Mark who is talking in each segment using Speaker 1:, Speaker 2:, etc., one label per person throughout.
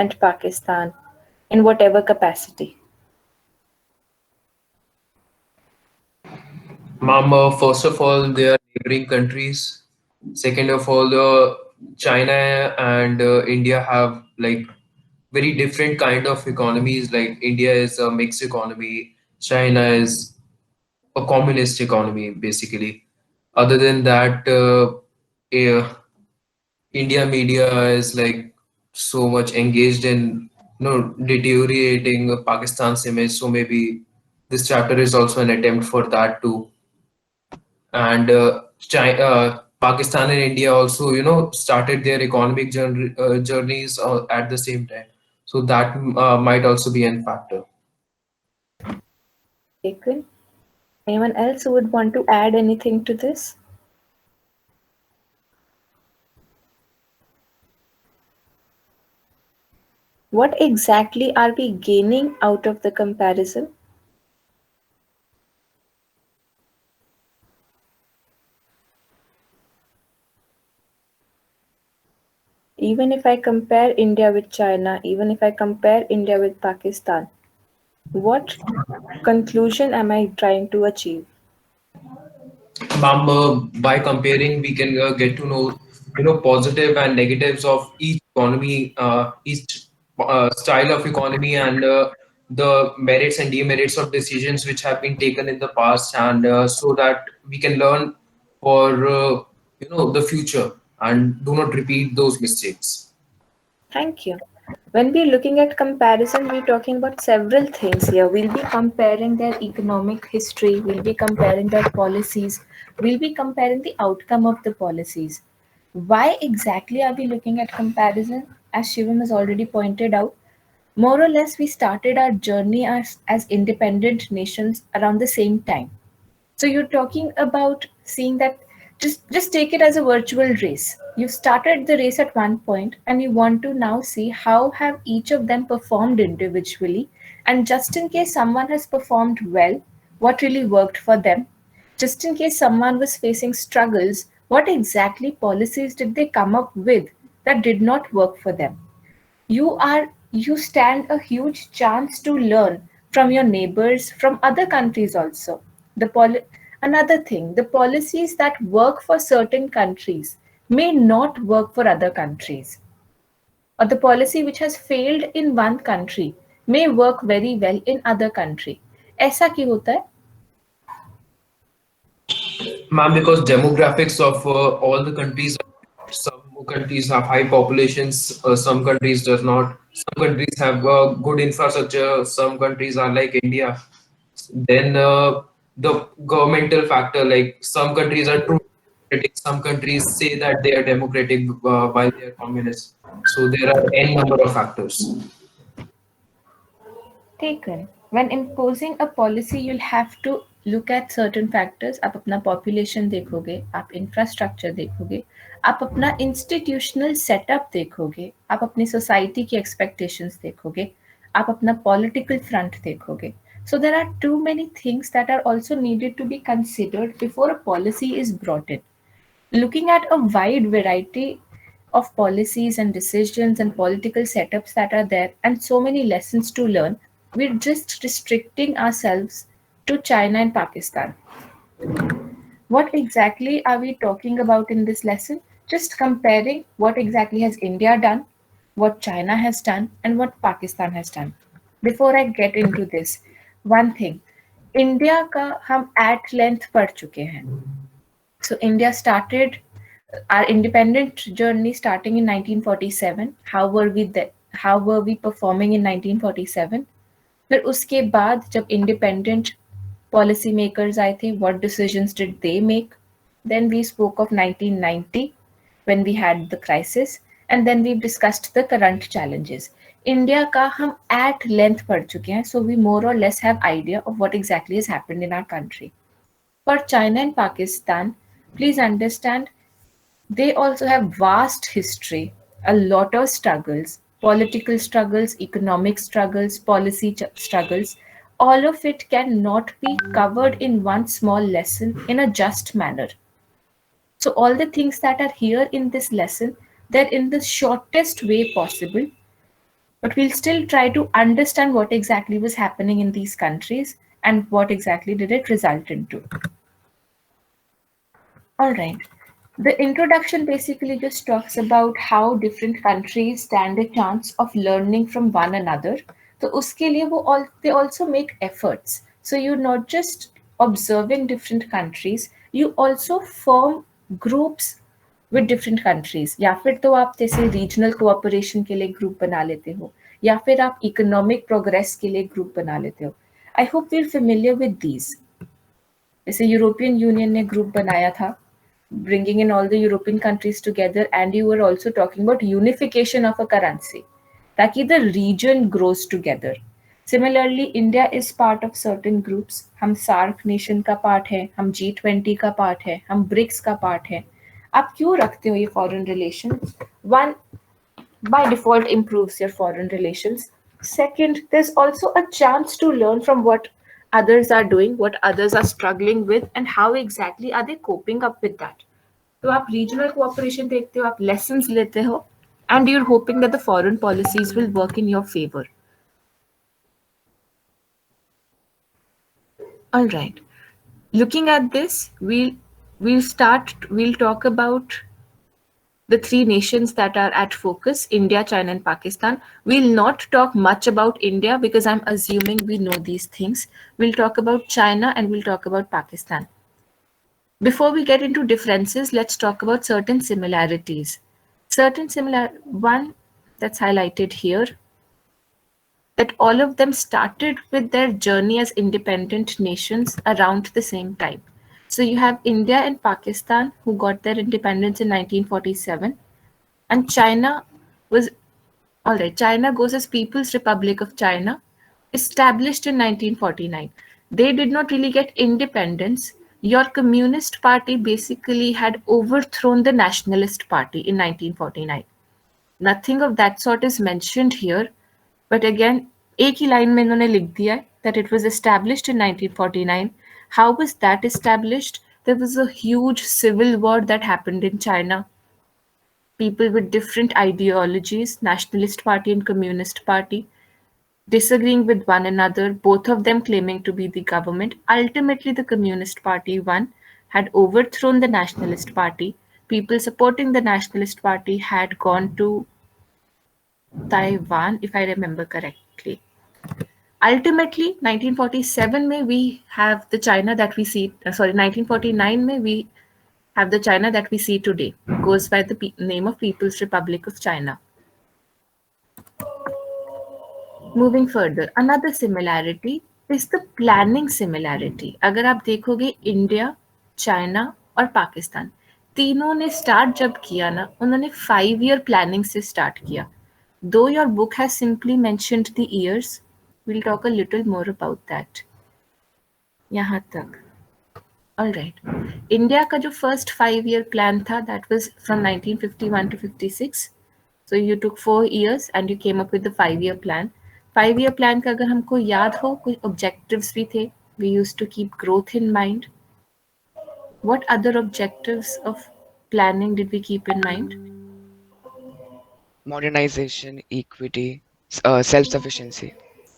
Speaker 1: and Pakistan in whatever capacity?
Speaker 2: Ma'am, first of all, they are neighboring countries. Second of all, China and India have like very different kind of economies. Like India is a mixed economy, China is a communist economy, basically. Other than that, eh, India media is like so much engaged in deteriorating Pakistan's image. So maybe this chapter is also an attempt for that too. And China, Pakistan and India also started their economic journeys at the same time. So that might also be a factor.
Speaker 1: Taken. Anyone else who would want to add anything to this? What exactly are we gaining out of the comparison? Even if I compare India with China, even if I compare India with Pakistan, what conclusion am I trying to achieve?
Speaker 2: Ma'am, by comparing, we can get to know, positive and negatives of each economy, each style of economy, and the merits and demerits of decisions which have been taken in the past, and so that we can learn for the future and do not repeat those mistakes.
Speaker 1: Thank you. When we're looking at comparison, we're talking about several things here. We'll be comparing their economic history, we'll be comparing their policies, we'll be comparing the outcome of the policies. Why exactly are we looking at comparison? As Shivam has already pointed out, more or less we started our journey as independent nations around the same time. So you're talking about seeing that, just take it as a virtual race. You started the race at one point and you want to now see how have each of them performed individually, and just in case someone has performed well, what really worked for them. Just in case someone was facing struggles, what exactly policies did they come up with that did not work for them? You stand a huge chance to learn from your neighbors, from other countries also. Another thing, the policies that work for certain countries may not work for other countries, or the policy which has failed in one country may work very well in other country. ऐसा क्यों होता है?
Speaker 2: Ma'am, because demographics of all the countries, some countries have high populations, some countries does not. Some countries have good infrastructure, some countries are like India. Then the governmental factor, like some countries are true democratic, some countries say that they are democratic while they are communist. So there are n number of factors.
Speaker 1: Taken. When imposing a policy, you'll have to look at certain factors. आप अपना population देखोगे, आप infrastructure देखोगे, आप अपना institutional setup देखोगे, आप अपनी society की expectations देखोगे, आप अपना political front देखोगे. So there are too many things that are also needed to be considered before a policy is brought in. Looking at a wide variety of policies and decisions and political setups that are there, and so many lessons to learn, we're just restricting ourselves to China and Pakistan. What exactly are we talking about in this lesson? Just comparing what exactly has India done, what China has done, and what Pakistan has done. Before I get into this, one thing, India का हम at length पढ़ चुके हैं. So India started our independent journey starting in 1947. How were we performing in 1947? फिर उसके बाद जब independent policy makers आए थे, what decisions did they make? Then we spoke of 1990 when we had the crisis, and then we've discussed the current challenges. India का हम at length पढ़ चुके हैं, so we more or less have idea of what exactly has happened in our country. For China and Pakistan, please understand they also have vast history, a lot of struggles, political struggles, economic struggles, struggles. All of it cannot be covered in one small lesson in a just manner. So all the things that are here in this lesson, they're in the shortest way possible. but we'll still try to understand what exactly was happening in these countries and what exactly did it result into. All right. The introduction basically just talks about how different countries stand a chance of learning from one another. So उसके लिए वो all they also make efforts. So you're not just observing different countries, you also form groups with different countries. या फिर तो आप जैसे regional cooperation के लिए ग्रुप बना लेते हो या फिर आप इकोनॉमिक प्रोग्रेस के लिए ग्रुप बना लेते हो. I hope we are familiar with these. जैसे यूरोपियन यूनियन ने ग्रुप बनाया था, bringing in all the European countries together, and you were also talking about unification of a currency, ताकि the region grows together. Similarly, India is part of certain groups. हम SAARC nation का part है, हम G20 का part है, हम BRICS का part है. आप क्यों रखते हो ये foreign relations? One, by default improves your foreign relations. Second, there's also a chance to learn from what others are doing, what others are struggling with, and how exactly are they coping up with that. तो आप regional cooperation देखते हो, आप lessons लेते हो, and you're hoping that the foreign policies will work in your favor. All right. Looking at this, we'll talk about the three nations that are at focus: India, China, and Pakistan. We'll not talk much about India because I'm assuming we know these things. We'll talk about China and we'll talk about Pakistan. Before we get into differences, let's talk about certain similarities. One that's highlighted here, that all of them started with their journey as independent nations around the same time. So you have India and Pakistan who got their independence in 1947, and China was all right. China goes as People's Republic of China, established in 1949. They did not really get independence. Your Communist Party basically had overthrown the Nationalist Party in 1949. Nothing of that sort is mentioned here, but again, एक ही line में इन्होंने लिख दिया है that it was established in 1949. How was that established? There was a huge civil war that happened in China. People with different ideologies, Nationalist Party and Communist Party, disagreeing with one another, both of them claiming to be the government. Ultimately, the Communist Party won, had overthrown the Nationalist Party. People supporting the Nationalist Party had gone to Taiwan, if I remember correctly. Ultimately, 1947 में we have the China that we see, 1949 में we have the China that we see today. Goes by the name of People's Republic of China. Moving further, another similarity is the planning similarity. अगर आप देखोगे India, China और पाकिस्तान, तीनों ने start जब किया ना, उन्होंने 5-year planning से स्टार्ट किया. Though your book has simply mentioned the years, we'll talk a little more about that. यहाँ तक. All right. इंडिया का जो first 5-year plan था, that was from 1951 to 56. So you took 4 years and you came up with the 5-year plan. 5-year plan का अगर हमको याद हो, कोई objectives भी थे. We used to keep growth in mind. What other objectives of planning did we keep in mind?
Speaker 3: Modernization, equity, self-sufficiency.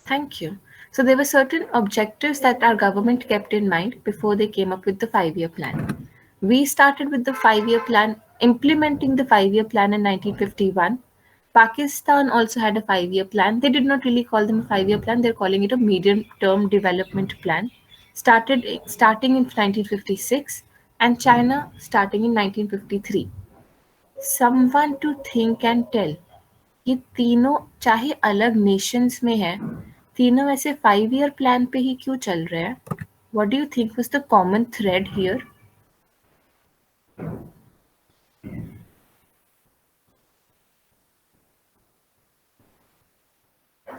Speaker 1: Thank you. So there were certain objectives that our government kept in mind before they came up with the 5-year plan. We started with the 5-year plan, implementing the 5-year plan in 1951. Pakistan also had a 5-year plan. They did not really call them a 5-year plan, they're calling it a medium-term development plan. Starting in 1956, and China starting in 1953. Someone to think and tell. ये तीनों चाहे अलग Nations में है, तीनों ऐसे 5-year plan पे ही क्यों चल रहे हैं? What do you think was the common thread here?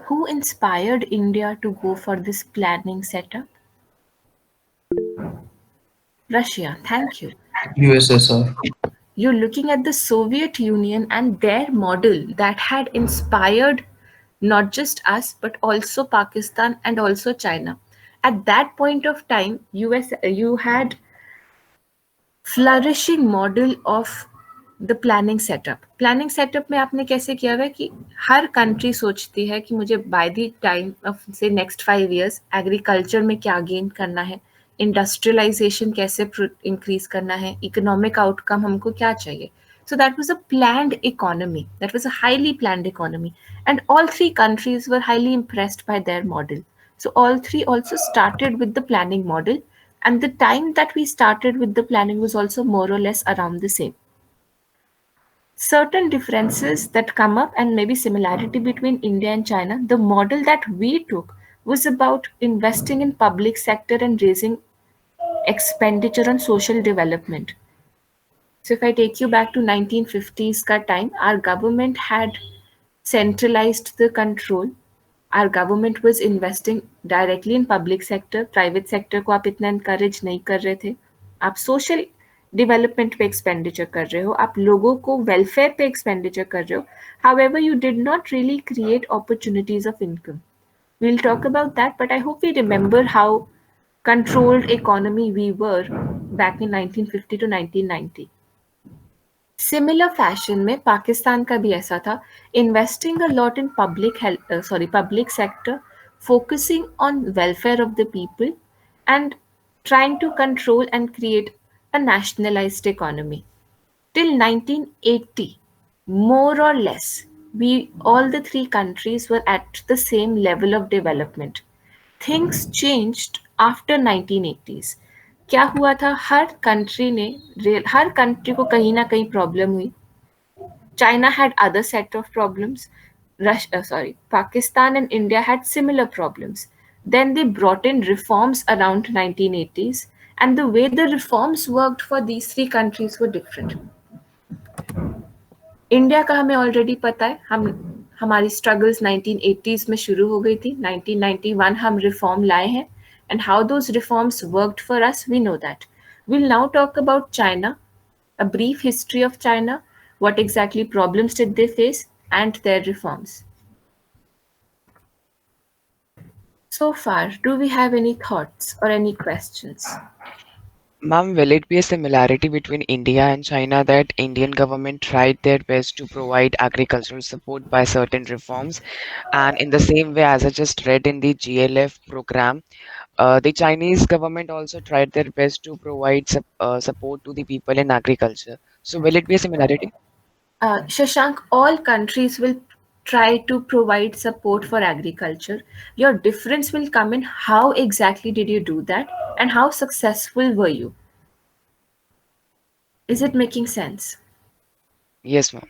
Speaker 1: Who inspired India to go for this planning setup? Russia, thank you.
Speaker 2: USSR.
Speaker 1: You're looking at the Soviet Union and their model that had inspired not just us, but also Pakistan and also China. At that point of time, you had flourishing model of the planning setup में आपने कैसे किया हुआ है कि हर country सोचती है कि मुझे बाय द टाइम ऑफ से नेक्स्ट 5 इयर्स एग्रीकल्चर में क्या गेन करना है, इंडस्ट्रियलाइजेशन कैसे इंक्रीज करना है, इकोनॉमिक आउटकम हमको क्या चाहिए. So that was a planned economy. That was a highly planned economy. And all three countries were highly impressed by their model. So all three also started with the planning model. And the time that we started with the planning was also more or less around the same. Certain differences that come up and maybe similarity between India and China, the model that we took was about investing in public sector and raising expenditure on social development. So if I take you back to 1950s ka time, our government had centralized the control. Our government was investing directly in public sector. Private sector को आप इतना encourage नहीं कर रहे थे. आप social development पे expenditure कर रहे हो. आप लोगों को welfare पे expenditure कर रहे हो. However, you did not really create opportunities of income. We'll talk about that, but I hope we remember how controlled economy we were back in 1950 to 1990. Similar fashion में पाकिस्तान का भी ऐसा था, investing a lot in public sector, focusing on welfare of the people and trying to control and create a nationalized economy. Till 1980, more or less, all the three countries were at the same level of development. Things changed after 1980s. क्या हुआ था, हर country को कहीं ना कहीं problem हुई. China had other set of problems. Pakistan and India had similar problems. Then they brought in reforms around 1980s, and the way the reforms worked for these three countries were different. India का हमें already पता है, हमारी struggles 1980s में शुरू हो गई थी. 1991 हम रिफॉर्म लाए हैं, and how those reforms worked for us, we know that. We'll now talk about China, a brief history of China, what exactly problems did they face, and their reforms. So far, do we have any thoughts or any questions?
Speaker 3: Ma'am, will it be a similarity between India and China that Indian government tried their best to provide agricultural support by certain reforms, and in the same way as I just read in the GLF program, the Chinese government also tried their best to provide support to the people in agriculture. So will it be a similarity?
Speaker 1: Shashank, all countries will try to provide support for agriculture. Your difference will come in how exactly did you do that and how successful were you. Is it making sense?
Speaker 3: Yes, ma'am.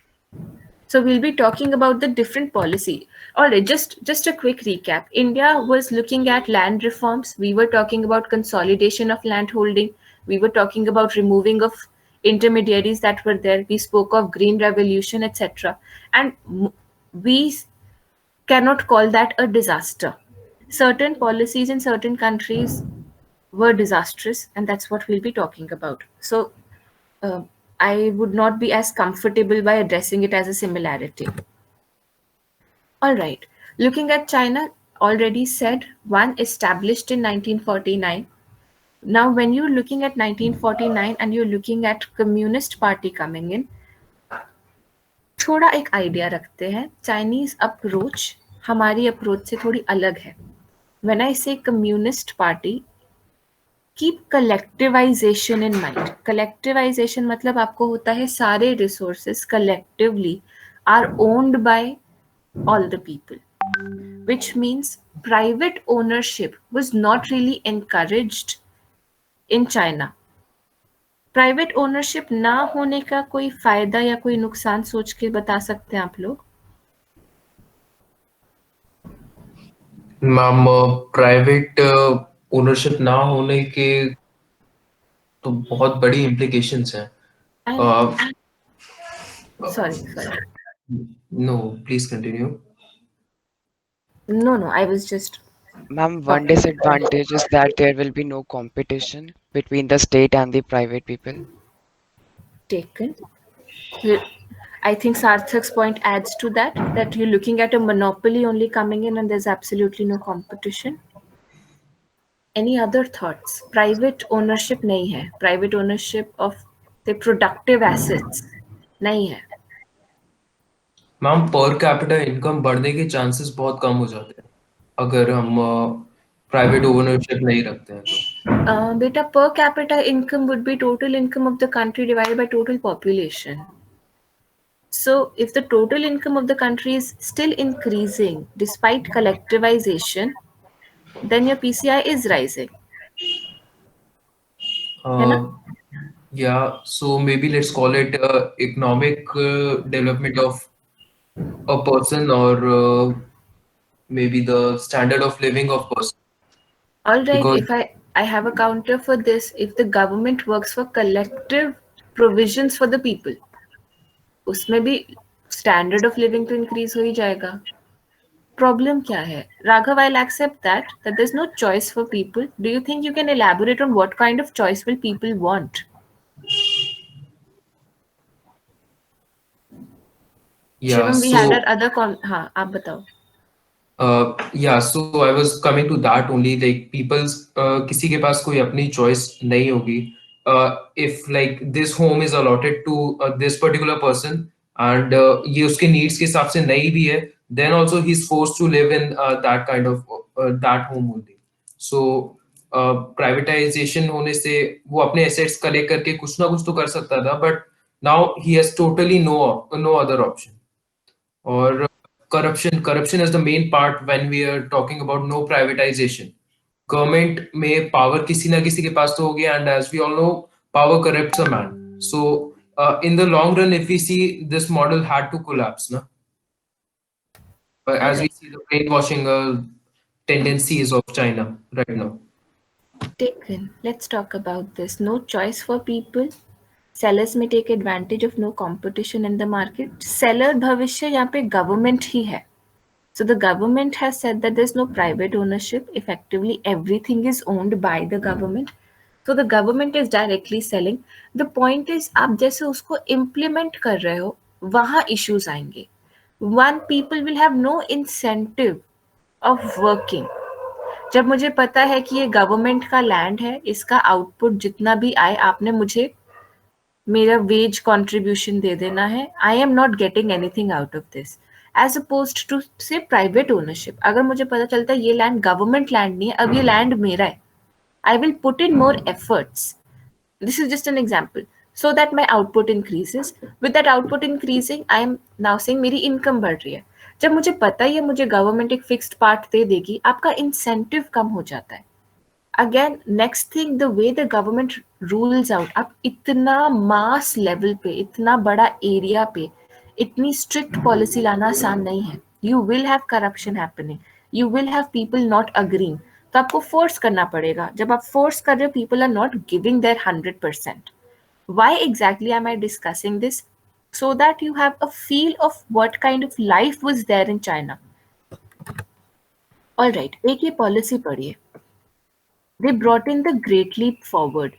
Speaker 1: So we'll be talking about the different policy. All right, just a quick recap. India was looking at land reforms. We were talking about consolidation of land holding. We were talking about removing of intermediaries that were there. We spoke of green revolution, etc. And we cannot call that a disaster. Certain policies in certain countries were disastrous, and that's what we'll be talking about. So uh, I would not be as comfortable by addressing it as a similarity. All right, looking at China, already said, one established in 1949. Now, when you're looking at 1949 and you're looking at Communist Party coming in, थोड़ा एक idea रखते हैं. Chinese approach हमारी approach से थोड़ी अलग है. When I say Communist Party, keep collectivization in mind. Collectivization मतलब आपको होता है सारे resources collectively are owned by all the people, which means private ownership was not really encouraged in China. Private ownership ना होने का कोई फायदा या कोई नुकसान सोच के बता सकते हैं आप लोग?
Speaker 2: मैम, प्राइवेट ओनरशिप ना होने के तो बहुत बड़ी implications हैं.
Speaker 1: Sorry.
Speaker 2: No, please continue.
Speaker 1: No, I was just
Speaker 3: Ma'am, one disadvantage is that there will be no competition between the state and the private people.
Speaker 1: taken. I think Sarthak's point adds to that you're looking at a monopoly only coming in and there's absolutely no competition. Any other thoughts? Private ownership nahi hai. Private ownership of the productive assets नहीं है।
Speaker 2: Ma'am per capita income बढ़ने के chances बहुत कम हो जाते हैं अगर हम प्राइवेट ओनरशिप नहीं रखते हैं तो।
Speaker 1: बेटा, per capita income would be total income of the country divided by total population. So if the total income of the country is still increasing despite collectivization, then your PCI is rising. है ना?
Speaker 2: Yeah, so maybe let's call it economic development of a person, or maybe the standard of living of person.
Speaker 1: All right,
Speaker 2: Because
Speaker 1: if I have a counter for this. If the government works for collective provisions for the people, उसमें भी standard of living तो increase हो ही जाएगा. Problem क्या है? Raghav, I'll accept that there's no choice for people. Do you think you can elaborate on what kind of choice will people want?
Speaker 2: yeah,
Speaker 1: Shivam, we had
Speaker 2: so
Speaker 1: our other हाँ, आप बताओ.
Speaker 2: yeah, so I was coming to that only, like people's किसी के पास कोई अपनी choice नहीं होगी. If like this home is allotted to this particular person and ये उसके needs के हिसाब से नहीं भी है, then also he's forced to live in that kind of that home only. So privatization होने से वो अपने assets collect करके कुछ ना कुछ तो कर सकता था, but now he has totally no other option. Or corruption is the main part when we are talking about no privatization. Government में power किसी ना किसी के पास तो हो गया, and as we all know, power corrupts a man. So in the long run, if we see, this model had to collapse, no? But
Speaker 1: All
Speaker 2: as we
Speaker 1: right.
Speaker 2: see the brainwashing tendencies of China right now.
Speaker 1: Taken. Let's talk about this. No choice for people. Sellers may take advantage of no competition in the market. Seller भविष्य यहाँ पे government ही है. So the government has said that there's no private ownership. Effectively, everything is owned by the government. So the government is directly selling. The point is, आप जैसे उसको implement कर रहे हो, वहाँ issues आएंगे. One, people will have no incentive of working. जब मुझे पता है कि ये गवर्नमेंट का लैंड है, इसका आउटपुट जितना भी आए आपने मुझे मेरा वेज कंट्रीब्यूशन दे देना है. I am not getting anything out of this as opposed to say private ownership. अगर मुझे पता चलता है ये लैंड गवर्नमेंट लैंड नहीं है, अब ये लैंड मेरा है, I will put in more efforts. This is just an example, so that my output increases. With that output increasing, I am now saying मेरी income बढ़ रही है. जब मुझे पता ही है मुझे गवर्नमेंट एक फिक्स्ड पार्ट दे देगी, आपका इंसेंटिव कम हो जाता है. Again next thing, the way the government rules out. आप इतना मास लेवल पे, इतना बड़ा एरिया पे इतनी स्ट्रिक्ट पॉलिसी लाना आसान नहीं है. You will have corruption happening, you will have people not agreeing. तो आपको फोर्स करना पड़ेगा. जब आप फोर्स कर रहे हो, people are not giving their 100%. Why exactly am I discussing this? So that you have a feel of what kind of life was there in China. All right, एक ये पॉलिसी पढ़िए. They brought in the Great Leap Forward.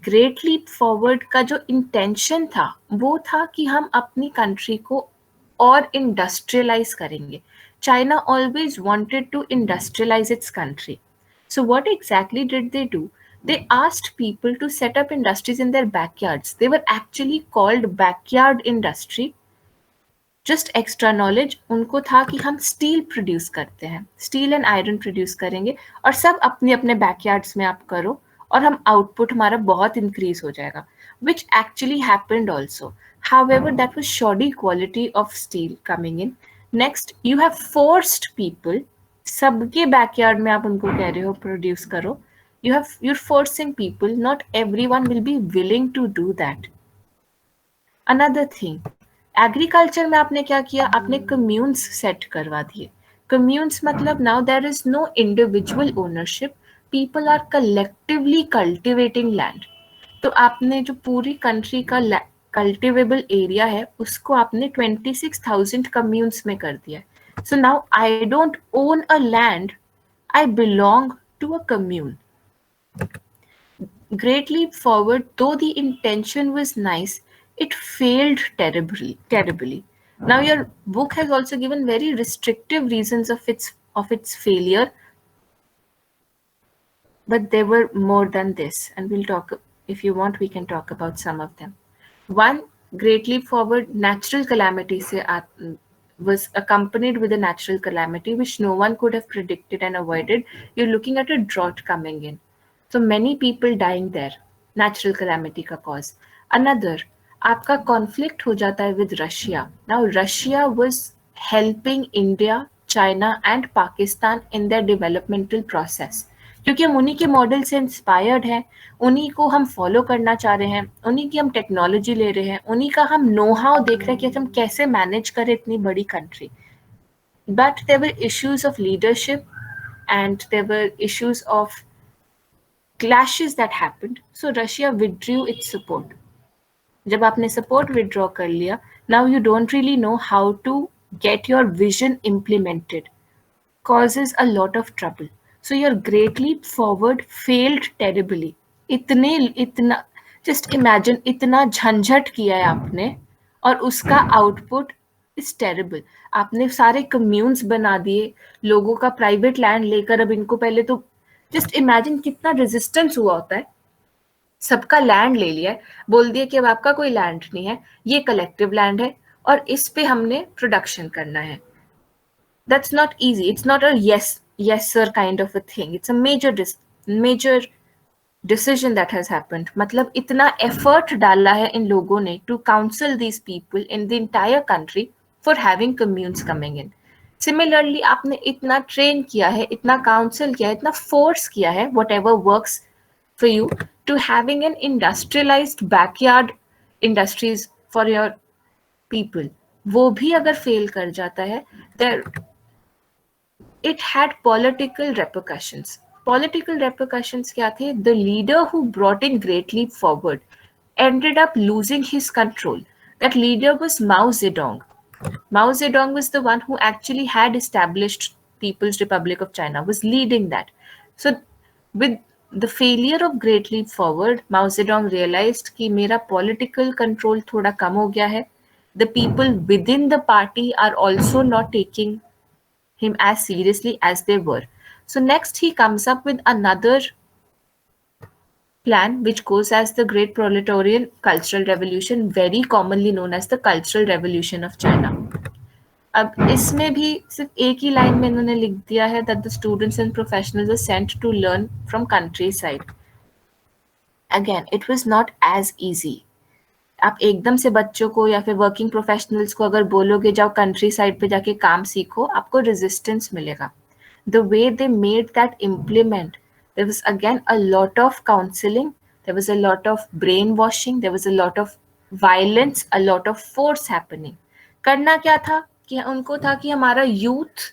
Speaker 1: Great Leap Forward का जो intention था वो था कि हम अपनी कंट्री को और इंडस्ट्रियलाइज करेंगे. China always wanted to industrialize its country. So what exactly did they do? They asked people to set up industries in their backyards. They were actually called backyard industry. Just extra knowledge उनको था कि हम steel produce करते हैं, steel and iron produce करेंगे और सब अपने अपने बैकयार्ड्स में आप करो और हम आउटपुट हमारा बहुत इंक्रीज हो जाएगा, which actually happened also. However, that was shoddy quality of steel coming in. Next, you have forced people, सबके बैकयार्ड में आप उनको कह रहे हो प्रोड्यूस करो. You're forcing people. Not everyone will be willing to do that. Another thing, agriculture में आपने क्या किया? आपने कम्यून्स सेट करवा दिए. कम्यून्स मतलब now there is no individual ownership, people are collectively cultivating land. तो आपने जो पूरी कंट्री का कल्टिवेबल एरिया है उसको आपने 26,000 कम्यून्स में कर दिया. So now I don't own a land, I belong to a commune. Great Leap Forward, though the intention was nice, it failed terribly. Now your book has also given very restrictive reasons of its failure, but there were more than this, and we'll talk. If you want, we can talk about some of them. One, Great Leap Forward natural calamity was accompanied with a natural calamity which no one could have predicted and avoided. You're looking at a drought coming in. So many people dying there. Natural calamity का cause. Another, आपका conflict हो जाता है with Russia. Now Russia was helping India, China and Pakistan in their developmental process. क्योंकि हम उन्हीं के model से इंस्पायर्ड हैं, उन्हीं को हम फॉलो करना चाह रहे हैं, उन्हीं की हम टेक्नोलॉजी ले रहे हैं, उन्हीं का हम नो हाउ देख रहे हैं कि हम कैसे मैनेज करें इतनी बड़ी country. But there were issues of leadership and there were issues of clashes that happened. So Russia withdrew its support. जब आपने support withdraw कर लिया, now you don't really know how to get your vision implemented. Causes a lot of trouble. So your Great Leap Forward failed terribly. इतना just imagine इतना झंझट किया है आपने और उसका आउटपुट इज टेरिबल. आपने सारे कम्यून्स बना दिए, लोगों का प्राइवेट लैंड लेकर. अब इनको पहले तो जस्ट इमेजिन कितना रेजिस्टेंस हुआ होता है. सबका लैंड ले लिया है, बोल दिया कि अब आपका कोई लैंड नहीं है, ये कलेक्टिव लैंड है और इस पे हमने प्रोडक्शन करना है. That's not easy. It's not a yes sir kind of a thing. It's a major decision that has happened. मतलब इतना effort डाला है इन लोगों ने to counsel these people in the entire country for having communes coming in. Similarly, आपने इतना train किया है, इतना counsel किया है, इतना force किया है, whatever works for you, to having an industrialized backyard industries for your people. वो भी अगर fail कर जाता है, there it had political repercussions. Political repercussions क्या थे? The leader who brought in Great Leap Forward ended up losing his control. That leader was Mao Zedong. Mao Zedong was the one who actually had established People's Republic of China, was leading that. So with the failure of Great Leap Forward, Mao Zedong realized कि मेरा political control थोड़ा कम हो गया है. The people within the party are also not taking him as seriously as they were. So next he comes up with another plan which goes as the Great Proletarian Cultural Revolution, very commonly known as the Cultural Revolution of China. अब इसमें भी सिर्फ एक ही line में इन्होंने लिख दिया है that the students and professionals are sent to learn from countryside. Again, it was not as easy. आप एकदम से बच्चों को या फिर वर्किंग प्रोफेशनल्स को अगर बोलोगे जाओ कंट्री साइड पे जाके काम सीखो, आपको रेजिस्टेंस मिलेगा. The way they made that implement, there was again a lot of counseling, there was a lot of brainwashing, there was a lot of violence, a lot of force happening. करना क्या था कि उनको था कि हमारा youth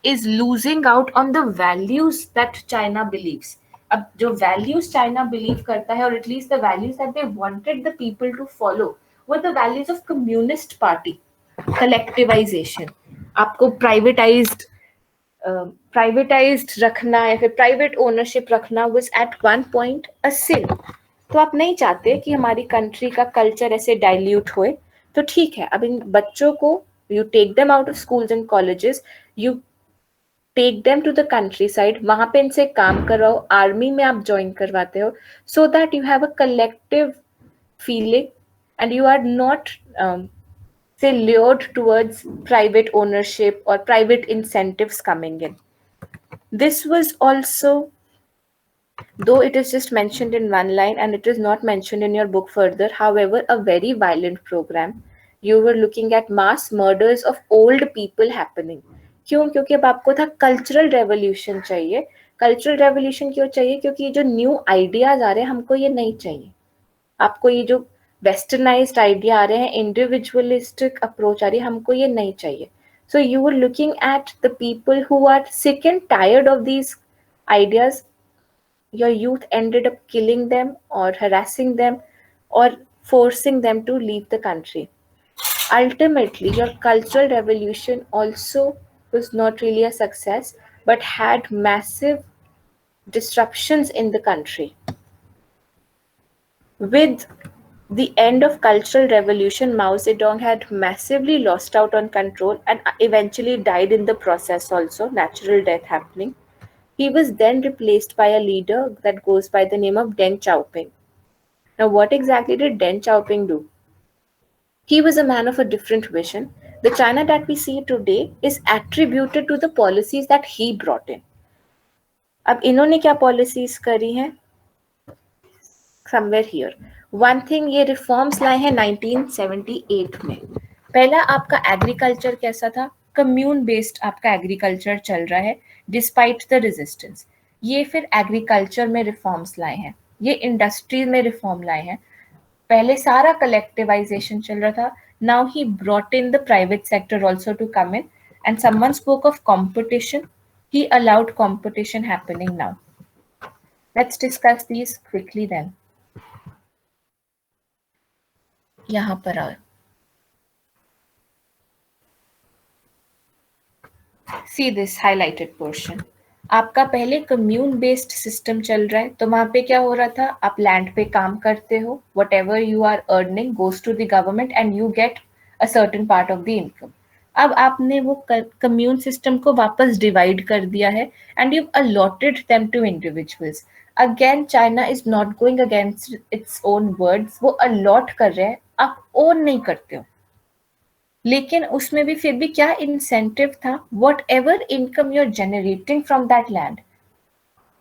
Speaker 1: is losing out on the values that China believes. अब जो values China believe करता है, or at least the values that they wanted the people to follow, were the values of Communist Party, collectivization. आपको privatized रखना या फिर private ownership रखना was at one point a sin. तो आप नहीं चाहते कि हमारी कंट्री का कल्चर ऐसे डाइल्यूट होए, तो ठीक है, अब इन बच्चों को you take them out of schools and colleges, you take them to the countryside, वहां पे इनसे काम करवाओ, आर्मी में आप ज्वाइन करवाते हो, so that you have a collective feeling and you are not say lured towards private ownership or private incentives coming in. This was also, though it is just mentioned in one line and it is not mentioned in your book further, however, a very violent program. You were looking at mass murders of old people happening. क्यों? क्योंकि अब आपको था cultural revolution चाहिए. Cultural revolution क्यों चाहिए? क्योंकि ये जो न्यू आइडियाज आ रहे हैं हमको ये नहीं चाहिए. आपको ये जो वेस्टर्नाइज्ड आइडिया आ रहे हैं, इंडिविजुअलिस्टिक अप्रोच आ रही है, हमको ये नहीं चाहिए. So you were looking at the people who are sick and tired of these ideas. Your youth ended up killing them or harassing them or forcing them to leave the country. Ultimately, your cultural revolution also was not really a success, but had massive disruptions in the country. With the end of cultural revolution, Mao Zedong had massively lost out on control and eventually died in the process also, natural death happening. He was then replaced by a leader that goes by the name of Deng Xiaoping. Now, what exactly did Deng Xiaoping do? He was a man of a different vision. The China that we see today is attributed to the policies that he brought in. अब इन्होंने क्या policies करी हैं? Somewhere here one thing, ये reforms लाए हैं 1978 में. पहला आपका एग्रीकल्चर कैसा था? कम्यून बेस्ड आपका एग्रीकल्चर चल रहा है डिस्पाइट द रेजिस्टेंस. ये फिर एग्रीकल्चर में रिफॉर्म्स लाए हैं, ये इंडस्ट्री में रिफॉर्म लाए हैं. पहले सारा कलेक्टिवाइजेशन चल रहा था. Now he brought in the private sector also to come in, and someone spoke of competition. He allowed competition happening now. Let's discuss these quickly then. यहाँ पर आओ. See this highlighted portion. आपका पहले commune based system चल रहा है, तो वहां पे क्या हो रहा था? आप लैंड पे काम करते हो, whatever you are earning goes to the government and you get a certain part of the income. अब आपने वो कम्यून सिस्टम को वापस डिवाइड कर दिया है and you allotted them to individuals. Again China is not going against its own words. वो allot कर रहे हैं, आप ओन नहीं करते हो. लेकिन उसमें भी फिर भी क्या इंसेंटिव था? Whatever income you are generating from that land,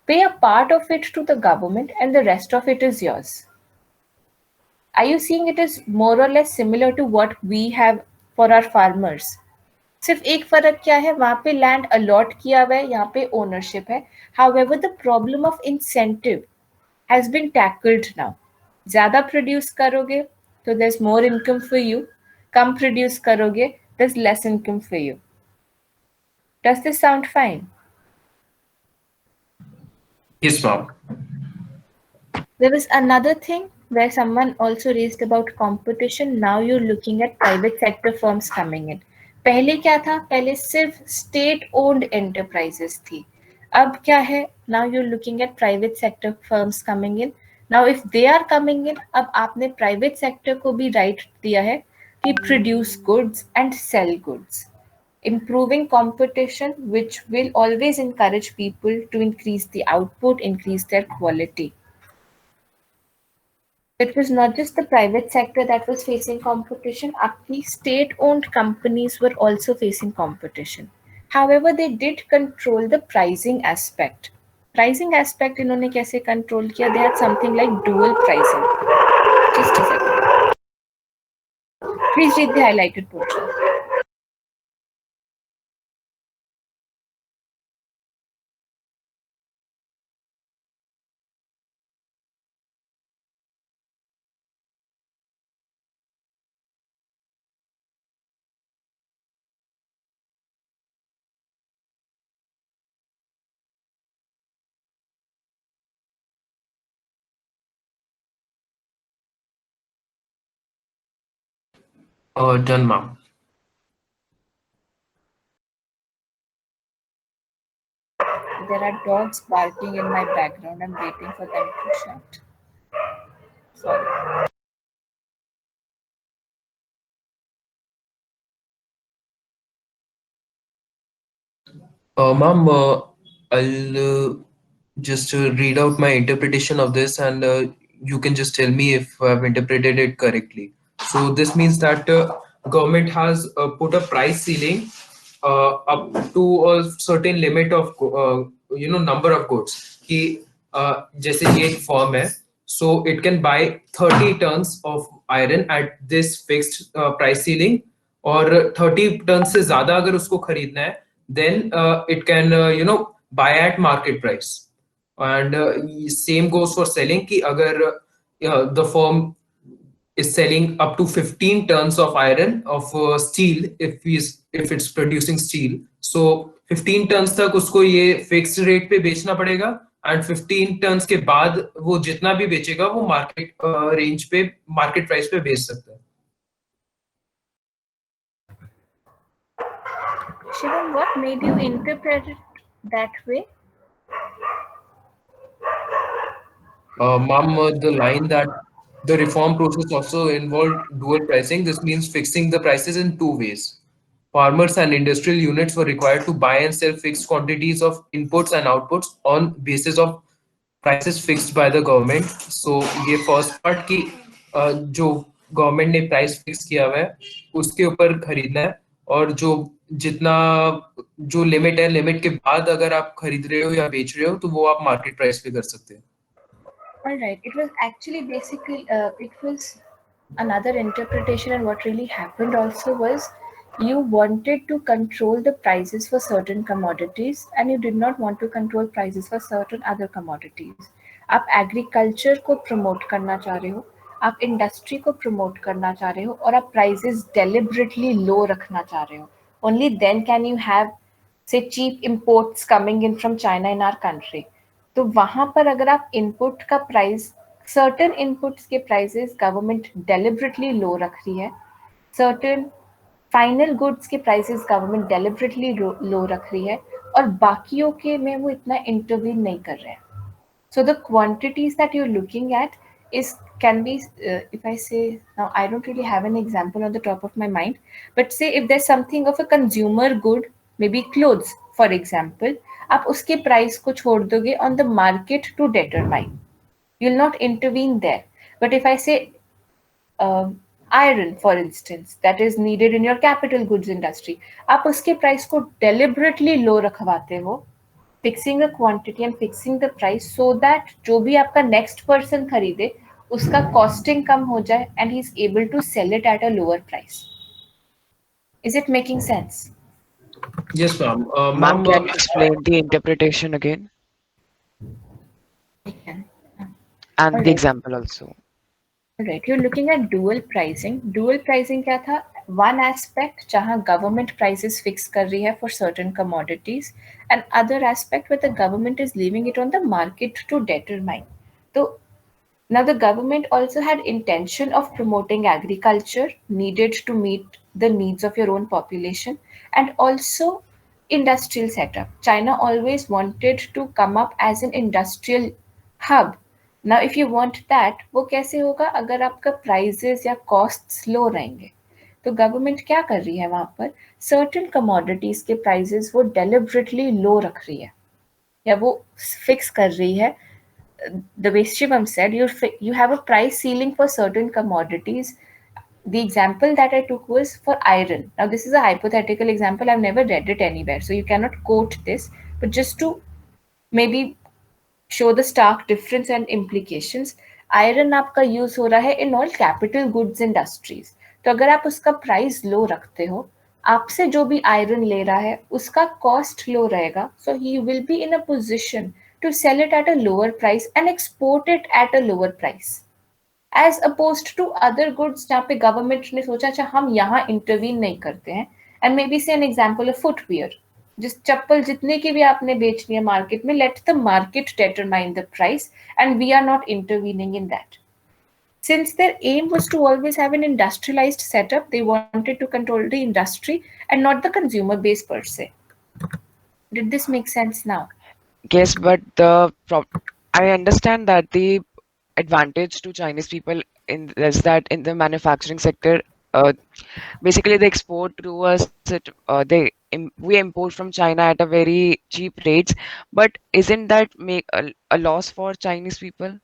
Speaker 1: pay a part of it to the government and the rest of it is yours. Are you seeing it is more or less similar to what we have for our farmers? सिर्फ एक फर्क क्या है? वहां पे land allot किया हुआ है, यहाँ पे ओनरशिप है. However, the problem of incentive has been tackled now. ज्यादा प्रोड्यूस करोगे तो there's more income for you. Come produce करोगे there's less income for you. Does this sound fine?
Speaker 2: Yes, ma'am.
Speaker 1: There was another thing where someone also raised about competition. Now you're looking at private sector firms coming in. पहले क्या था? पहले सिर्फ state owned enterprises थी. अब क्या है? Now you're looking at private sector firms coming in. Now if they are coming in, अब आपने private sector को भी right दिया है कि produce goods and sell goods. Improving competition, which will always encourage people to increase the output, increase their quality. It was not just the private sector that was facing competition. Apni state-owned companies were also facing competition. However, they did control the pricing aspect. Pricing aspect इन्होंने कैसे control किया? They had something like dual pricing. Just a second. Please read the highlighted portion.
Speaker 2: Done, ma'am.
Speaker 1: There are dogs barking in my background. I'm waiting for them to shut. Sorry.
Speaker 2: Ma'am, I'll just read out my interpretation of this, and you can just tell me if I've interpreted it correctly. So this means that government has put a price ceiling up to a certain limit of number of goods. कि जैसे ये एक firm है, so it can buy 30 tons of iron at this fixed price ceiling, और 30 ton से ज्यादा अगर उसको खरीदना है, then it can buy at market price. And same goes for selling, कि अगर the firm is selling up to 15 tons of iron of steel, if it's producing steel, so 15 tons तक उसको ये फिक्स्ड रेट पे बेचना पड़ेगा, and 15 turns के बाद वो जितना भी बेचेगा वो मार्केट रेंज पे, मार्केट प्राइस पे बेच सकता है.
Speaker 1: Shivam, what made you interpret it that way?
Speaker 2: Ma'am, the line that the reform process also involved dual pricing. This means fixing the prices in two ways. Farmers and industrial units were required to buy and sell fixed quantities of inputs and outputs on basis of prices fixed by the government. So ये first part की जो government ने price fix किया हुआ है उसके ऊपर खरीदना है, और जो जितना जो लिमिट है, लिमिट के बाद अगर आप खरीद रहे हो या बेच रहे हो तो वो आप मार्केट प्राइस पे कर सकते हैं।
Speaker 1: All right. It was actually basically, it was another interpretation, and what really happened also was you wanted to control the prices for certain commodities and you did not want to control prices for certain other commodities. आप agriculture को promote करना चाह रहे हो, आप industry को promote करना चाह रहे हो, और आप प्राइसेस डेलिबरेटली लो रखना चाह रहे हो. Only then can you have say cheap imports coming in from China in our country. तो वहां पर अगर आप इनपुट का प्राइस, सर्टेन इनपुट्स के प्राइसेस गवर्नमेंट डेलिबरेटली लो रख रही है, सर्टेन फाइनल गुड्स के प्राइसेस गवर्नमेंट डेलिबरेटली लो रख रही है, और बाकियों के में वो इतना इंटरवीन नहीं कर रहे हैं. So the quantities that you're looking at is can be if I say now, I don't really have an example on the top of my mind, but say if there's something of a consumer good, maybe clothes for example, आप उसके price को छोड़ दोगे on the market to determine. You'll not intervene there. But if I say iron for instance that is needed in your capital goods industry, आप उसके price को deliberately low रखवाते हो, fixing the quantity and fixing the price so that जो भी आपका next person खरीदे उसका costing कम हो जाए and he is able to sell it at a lower price. Is it making sense?
Speaker 2: Yes, ma'am.
Speaker 3: Ma'am,
Speaker 2: Ma'am,
Speaker 3: can you explain the interpretation again
Speaker 1: All
Speaker 3: and the
Speaker 1: right.
Speaker 3: example also?
Speaker 1: Right, you're looking at dual pricing. Dual pricing क्या था? One aspect जहाँ government prices fix कर रही है for certain commodities, and other aspect where the government is leaving it on the market to determine. तो now the government also had intention of promoting agriculture needed to meet the needs of your own population, and also industrial setup. China always wanted to come up as an industrial hub. Now if you want that, वो कैसे होगा अगर आपका prices या costs low रहेंगे? तो government क्या कर रही है वहां पर, सर्टेन कमोडिटीज के प्राइसेस वो डेलिबरेटली लो रख रही है या वो फिक्स कर रही है. The way Shivam said, you have a price ceiling for certain commodities. The example that I took was for iron. Now, this is a hypothetical example. I've never read it anywhere, so you cannot quote this. But just to maybe show the stark difference and implications, iron आपका use हो रहा है in all capital goods industries. तो अगर आप उसका price लो रखते हो, आपसे जो भी आयरन ले रहा है उसका कॉस्ट लो रहेगा, so he will be in a position to sell it at a lower price and export it at a lower price, as opposed to other goods जहाँ पे गवर्नमेंट ने सोचा अच्छा हम यहाँ इंटरवीन नहीं करते हैं. एंड मे बी से एन एग्जाम्पल ऑफ फुटवियर, जिस चप्पल जितने की भी आपने बेचनी है मार्केट में, let the market determine the price and we are not intervening in that. Since their aim was to always have an industrialized setup, they wanted to control the industry and not the consumer base per se. Did this make sense now?
Speaker 3: Yes, but I understand that the advantage to Chinese people in is that in the manufacturing sector, uh, basically they export to us. We import from China at a very cheap rates. But isn't that make a loss for Chinese people?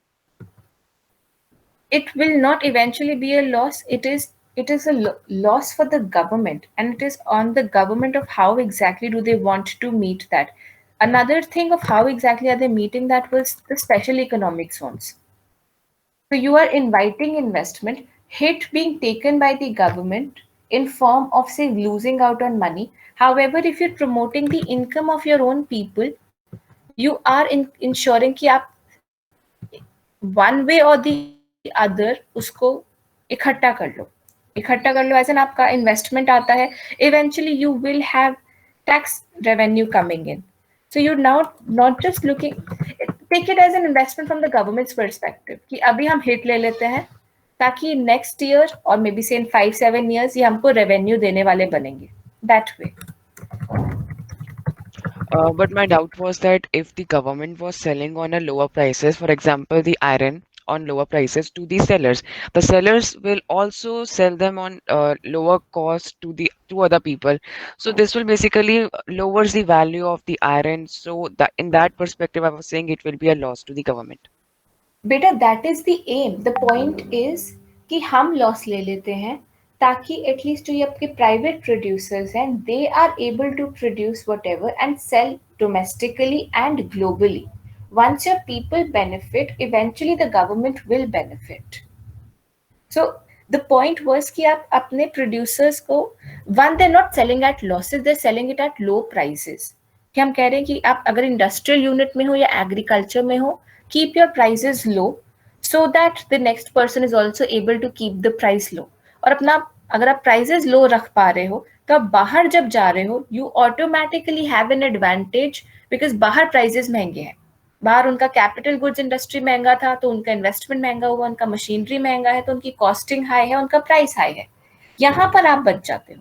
Speaker 1: It will not eventually be a loss. It is a loss for the government, and it is on the government of how exactly do they want to meet that. Another thing of how exactly are they meeting that was the special economic zones. So you are inviting investment, hit being taken by the government in form of say losing out on money. However, if you're promoting the income of your own people, you are ensuring कि आप one way or the other उसको इकट्ठा कर लो. इकट्ठा कर लो as an आपका investment आता है, eventually you will have tax revenue coming in. So you're now not just looking, take it as an investment from the government's perspective कि अभी हम हिट ले लेते हैं ताकि नेक्स्ट ईयर और मे बी से इन 5-7 years ये हमको रेवेन्यू देने वाले बनेंगे. That way.
Speaker 3: But my doubt was that if the government was selling on a lower prices, for example, the iron on lower prices to the sellers will also sell them on lower cost to other people. So this will basically lowers the value of the iron. So that in that perspective, I was saying it will be a loss to the government.
Speaker 1: Beta, that is the aim. The point is कि हम loss ले लेते हैं ताकि at least जो ये आपके private producers हैं they are able to produce whatever and sell domestically and globally. Once your people benefit, eventually the government will benefit. So the point was कि आप अपने producers को, one they're not selling at losses, they're selling it at low prices. कि हम कह रहे हैं कि आप अगर इंडस्ट्रियल यूनिट में हो या एग्रीकल्चर में हो, keep your prices low so that the next person is also able to keep the price low. और अपना अगर आप prices low रख पा रहे हो तो आप बाहर जब जा रहे हो you automatically have an advantage because बाहर prices महंगे हैं. बाहर उनका कैपिटल गुड्स इंडस्ट्री महंगा था तो उनका इन्वेस्टमेंट महंगा हुआ, उनका मशीनरी महंगा है तो उनकी कॉस्टिंग हाई है, उनका प्राइस हाई है. यहाँ पर आप बच जाते हो.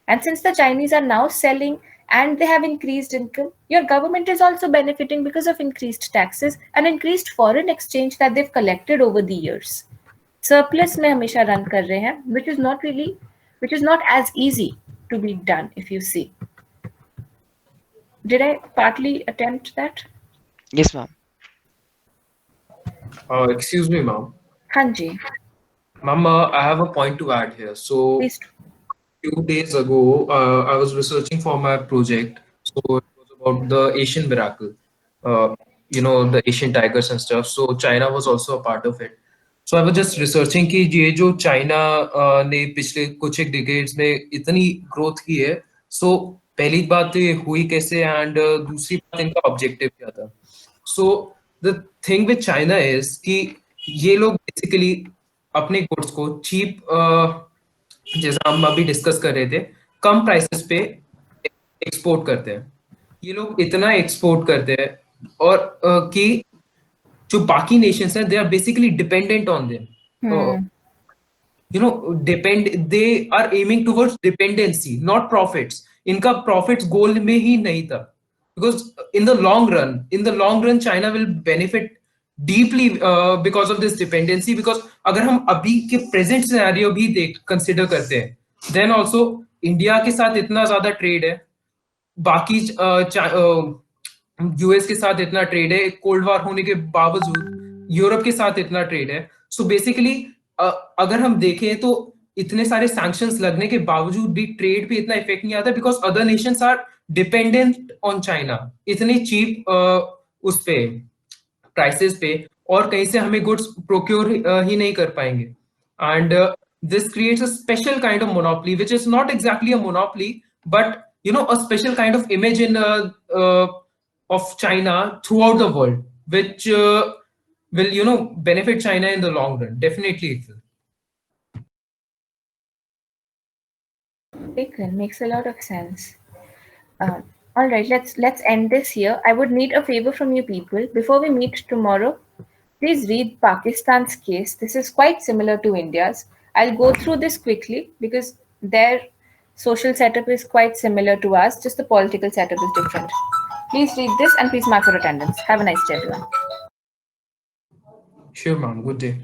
Speaker 1: And since the Chinese are now selling and they have increased income, your government is also benefiting because of increased taxes and increased foreign exchange that they've collected over the years. Surplus में हमेशा run कर रहे हैं, which is not as easy to be done if you see. Did I partly attempt that?
Speaker 3: Yes, ma'am.
Speaker 2: Excuse me, ma'am.
Speaker 1: हाँ जी.
Speaker 2: Ma'am, I have a point to add here. So,
Speaker 1: Please.
Speaker 2: few days ago, I was researching for my project. So it was about the Asian miracle, the Asian tigers and stuff. So China was also a part of it. So I was just researching कि ये जो China ने पिछले कुछ एक decades में इतनी growth की है. So पहली बात तो ये हुई कैसे एंड दूसरी बात इनका ऑब्जेक्टिव क्या था. So the thing with China is कि ये लोग बेसिकली अपने गुड्स को चीप, जैसा हम अभी डिस्कस कर रहे थे, कम प्राइसेस पे एक्सपोर्ट करते हैं. ये लोग इतना एक्सपोर्ट करते हैं और कि जो बाकी नेशंस हैं they are basically dependent on them. They are aiming towards dependency, not profits. इनका प्रॉफिट्स गोल में ही नहीं था, because in the long run China will benefit deeply because of this dependency. Because अगर हम अभी के प्रेजेंट सिनेरियो भी कंसिडर करते हैं, देन ऑल्सो इंडिया के साथ इतना ज्यादा ट्रेड है, बाकी यूएस के साथ इतना ट्रेड है, कोल्ड वॉर होने के बावजूद यूरोप के साथ इतना ट्रेड है. सो बेसिकली अगर हम देखें तो इतने सारे सैंक्शंस लगने के बावजूद भी ट्रेड पे इतना इफेक्ट नहीं आता, because other nations are dependent on China इतनी चीप उस पे प्राइसेस पे, और कहीं से हमें गुड्स प्रोक्योर ही नहीं कर पाएंगे. And this creates a special kind of monopoly, which is not exactly a monopoly, but a special kind of image in of China throughout the world, which will benefit China in the long run. Definitely it will.
Speaker 1: It makes a lot of sense. All right, let's end this here. I would need a favor from you people before we meet tomorrow. Please read Pakistan's case. This is quite similar to India's. I'll go through this quickly because their social setup is quite similar to us, just the political setup is different. Please read this and please mark your attendance. Have a nice day, everyone.
Speaker 2: Sure, ma'am. Good day.